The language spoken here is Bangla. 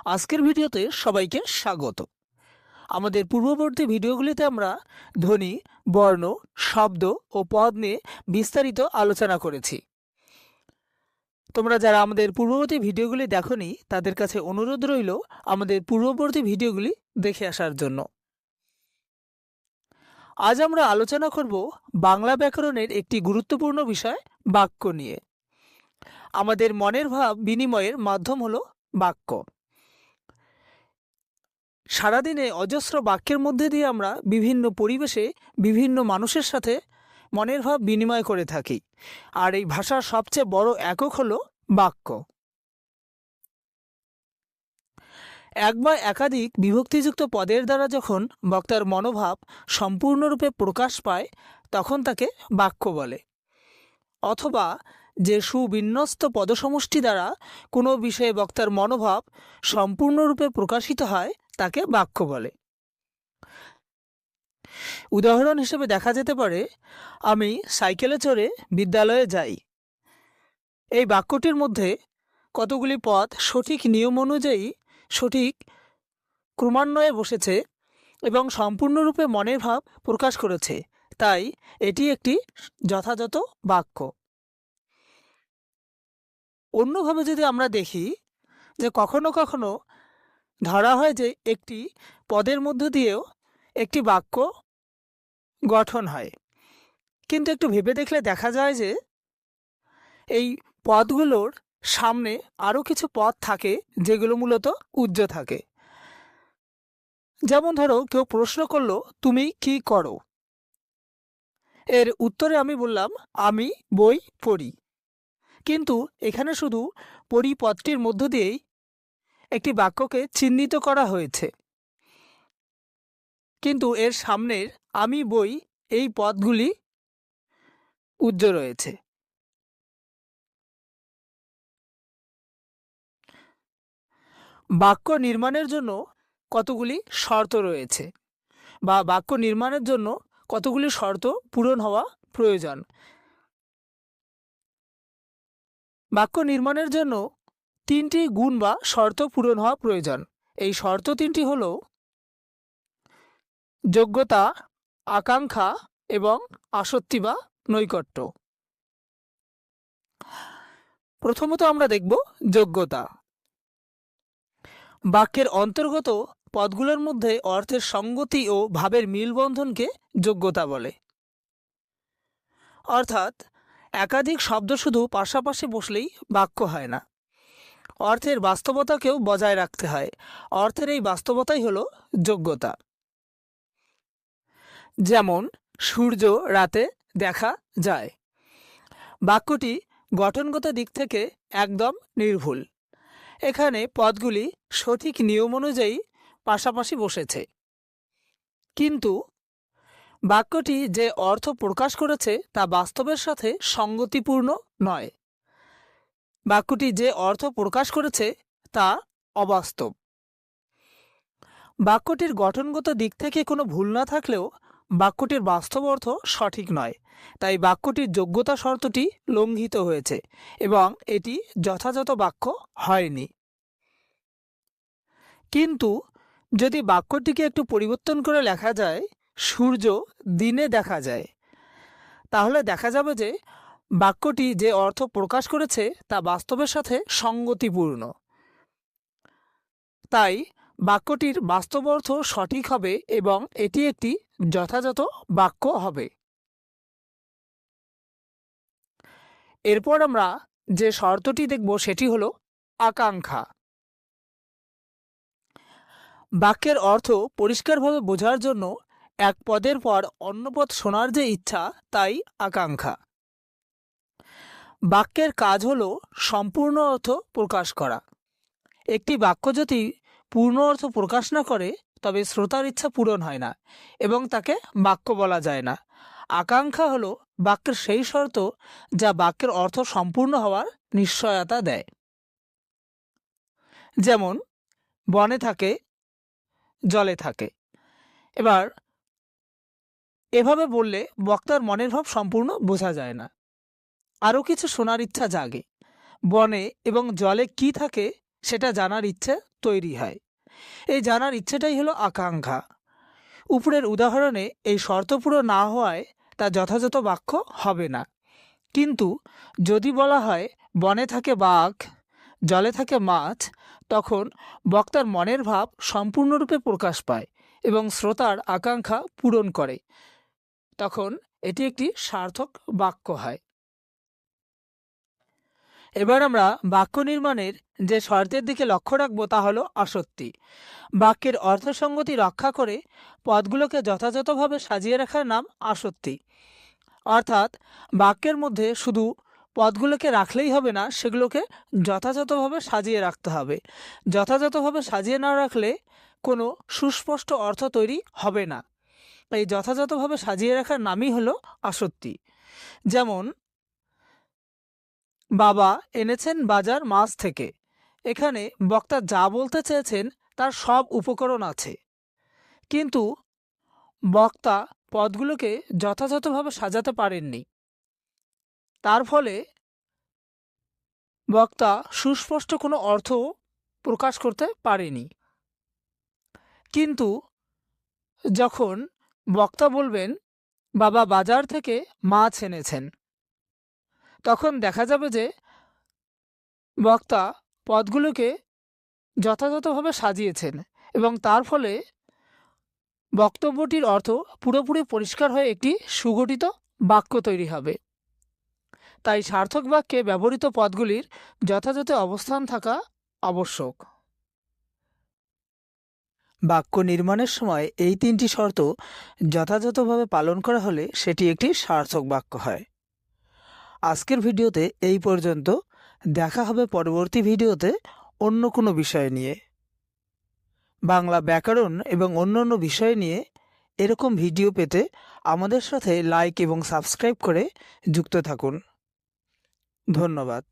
আজকের ভিডিওতে সবাইকে স্বাগত। আমাদের পূর্ববর্তী ভিডিওগুলিতে আমরা ধ্বনি, বর্ণ, শব্দ ও পদ নিয়ে বিস্তারিত আলোচনা করেছি। তোমরা যারা আমাদের পূর্ববর্তী ভিডিওগুলি দেখোনি তাদের কাছে অনুরোধ রইল আমাদের পূর্ববর্তী ভিডিওগুলি দেখে আসার জন্য। আজ আমরা আলোচনা করব বাংলা ব্যাকরণের একটি গুরুত্বপূর্ণ বিষয় বাক্য নিয়ে। আমাদের মনের ভাব বিনিময়ের মাধ্যম হলো বাক্য। সারাদিনে অজস্র বাক্যের মধ্যে দিয়ে আমরা বিভিন্ন পরিবেশে বিভিন্ন মানুষের সাথে মনের ভাব বিনিময় করে থাকি, আর এই ভাষার সবচেয়ে বড় একক হলো বাক্য। এক বা একাধিক বিভক্তিযুক্ত পদের দ্বারা যখন বক্তার মনোভাব সম্পূর্ণরূপে প্রকাশ পায় তখন তাকে বাক্য বলে। অথবা যে সুবিন্যস্ত পদসমষ্টি দ্বারা কোনো বিষয়ে বক্তার মনোভাব সম্পূর্ণরূপে প্রকাশিত হয় তাকে বাক্য বলে। উদাহরণ হিসেবে দেখা যেতে পারে, আমি সাইকেলে চড়ে বিদ্যালয়ে যাই। এই বাক্যটির মধ্যে কতগুলি পদ সঠিক নিয়ম অনুযায়ী সঠিক ক্রমান্বয়ে বসেছে এবং সম্পূর্ণরূপে মনের ভাব প্রকাশ করেছে, তাই এটি একটি যথাযথ বাক্য। অন্যভাবে যদি আমরা দেখি যে কখনো কখনো ধরা হয় যে একটি পদের মধ্য দিয়েও একটি বাক্য গঠন হয়, কিন্তু একটু ভেবে দেখলে দেখা যায় যে এই পদগুলোর সামনে আরও কিছু পদ থাকে যেগুলো মূলত উজ্জ থাকে। যেমন ধরো, কেউ প্রশ্ন করলো, তুমি কি করো? এর উত্তরে আমি বললাম, আমি বই পড়ি। কিন্তু এখানে শুধু পড়ি পদটির মধ্য দিয়েই একটি বাক্যকে চিহ্নিত করা হয়েছে, কিন্তু এর সামনের আমি বই এই পদগুলি উজ্জ রয়েছে। বাক্য নির্মাণের জন্য কতগুলি শর্ত রয়েছে, বা বাক্য নির্মাণের জন্য কতগুলি শর্ত পূরণ হওয়া প্রয়োজন। বাক্য নির্মাণের জন্য তিনটি গুণ বা শর্ত পূরণ হওয়া প্রয়োজন। এই শর্ত তিনটি হল যোগ্যতা, আকাঙ্ক্ষা এবং আসক্তি বা নৈকট্য। প্রথমত আমরা দেখব যোগ্যতা। বাক্যের অন্তর্গত পদগুলোর মধ্যে অর্থের সঙ্গতি ও ভাবের মিলবন্ধনকে যোগ্যতা বলে। অর্থাৎ একাধিক শব্দ শুধু পাশাপাশি বসলেই বাক্য হয় না, অর্থের বাস্তবতাকেও বজায় রাখতে হয়। অর্থের এই বাস্তবতাই হলো যোগ্যতা। যেমন সূর্য রাতে দেখা যায়। বাক্যটি গঠনগত দিক থেকে একদম নির্ভুল। এখানে পদগুলি সঠিক নিয়ম অনুযায়ী পাশাপাশি বসেছে, কিন্তু বাক্যটি যে অর্থ প্রকাশ করেছে তা বাস্তবের সাথে সঙ্গতিপূর্ণ নয়। বাক্যটি যে অর্থ প্রকাশ করেছে তা অবাস্তব। বাক্যটির গঠনগত দিক থেকে কোনো ভুল না থাকলেও বাক্যটির বাস্তব অর্থ সঠিক নয়, তাই বাক্যটির যোগ্যতা শর্তটি লঙ্ঘিত হয়েছে এবং এটি যথাযথ বাক্য হয়নি। কিন্তু যদি বাক্যটিকে একটু পরিবর্তন করে লেখা যায়, সূর্য দিনে দেখা যায়, তাহলে দেখা যাবে যে বাক্যটি যে অর্থ প্রকাশ করেছে তা বাস্তবের সাথে সঙ্গতিপূর্ণ। তাই বাক্যটির বাস্তব অর্থ সঠিক হবে এবং এটি একটি যথাযথ বাক্য হবে। এরপর আমরা যে শর্তটি দেখব সেটি হলো আকাঙ্ক্ষা। বাক্যের অর্থ পরিষ্কারভাবে বোঝার জন্য এক পদের পর অন্য পদ শোনার যে ইচ্ছা, তাই আকাঙ্ক্ষা। বাক্যের কাজ হলো সম্পূর্ণ অর্থ প্রকাশ করা। একটি বাক্য যদি পূর্ণ অর্থ প্রকাশ না করে তবে শ্রোতার ইচ্ছা পূরণ হয় না এবং তাকে বাক্য বলা যায় না। আকাঙ্ক্ষা হলো বাক্যের সেই শর্ত যা বাক্যের অর্থ সম্পূর্ণ হওয়ার নিশ্চয়তা দেয়। যেমন বনে থাকে, জলে থাকে। এবার এভাবে বললে বক্তার মনের ভাব সম্পূর্ণ বোঝা যায় না, আরও কিছু শোনার ইচ্ছা জাগে। বনে এবং জলে কি থাকে সেটা জানার ইচ্ছে তৈরি হয়। এই জানার ইচ্ছেটাই হলো আকাঙ্ক্ষা। উপরের উদাহরণে এই শর্ত পুরো না হওয়ায় তা যথাযথ বাক্য হবে না। কিন্তু যদি বলা হয় বনে থাকে বাঘ, জলে থাকে মাছ, তখন বক্তার মনের ভাব সম্পূর্ণরূপে প্রকাশ পায় এবং শ্রোতার আকাঙ্ক্ষা পূরণ করে। তখন এটি একটি সার্থক বাক্য হয়। এবার আমরা বাক্য নির্মাণের যে শর্তের দিকে লক্ষ্য রাখব তা হলো আসত্তি। বাক্যের অর্থসঙ্গতি রক্ষা করে পদগুলোকে যথাযথভাবে সাজিয়ে রাখার নাম আসত্তি। অর্থাৎ বাক্যের মধ্যে শুধু পদগুলোকে রাখলেই হবে না, সেগুলোকে যথাযথভাবে সাজিয়ে রাখতে হবে। যথাযথভাবে সাজিয়ে না রাখলে কোনো সুস্পষ্ট অর্থ তৈরি হবে না। এই যথাযথভাবে সাজিয়ে রাখার নামই হলো আসত্তি। যেমন, বাবা এনেছেন বাজার মাছ থেকে। এখানে বক্তা যা বলতে চেয়েছেন তার সব উপকরণ আছে, কিন্তু বক্তা পদগুলোকে যথাযথভাবে সাজাতে পারেননি। তার ফলে বক্তা সুস্পষ্ট কোনো অর্থ প্রকাশ করতে পারেনি। কিন্তু যখন বক্তা বলবেন বাবা বাজার থেকে মাছ এনেছেন, তখন দেখা যাবে যে বক্তা পদগুলোকে যথাযথভাবে সাজিয়েছেন এবং তার ফলে বক্তব্যটির অর্থ পুরোপুরি পরিষ্কার হয়ে একটি সুগঠিত বাক্য তৈরি হবে। তাই সার্থক বাক্যে ব্যবহৃত পদগুলির যথাযথ অবস্থান থাকা আবশ্যক। বাক্য নির্মাণের সময় এই তিনটি শর্ত যথাযথভাবে পালন করা হলে সেটি একটি সার্থক বাক্য হয়। আজকের ভিডিওতে এই পর্যন্ত। দেখা হবে পরবর্তী ভিডিওতে অন্য কোনো বিষয় নিয়ে। বাংলা ব্যাকরণ এবং অন্যান্য বিষয় নিয়ে এরকম ভিডিও পেতে আমাদের সাথে লাইক এবং সাবস্ক্রাইব করে যুক্ত থাকুন। ধন্যবাদ।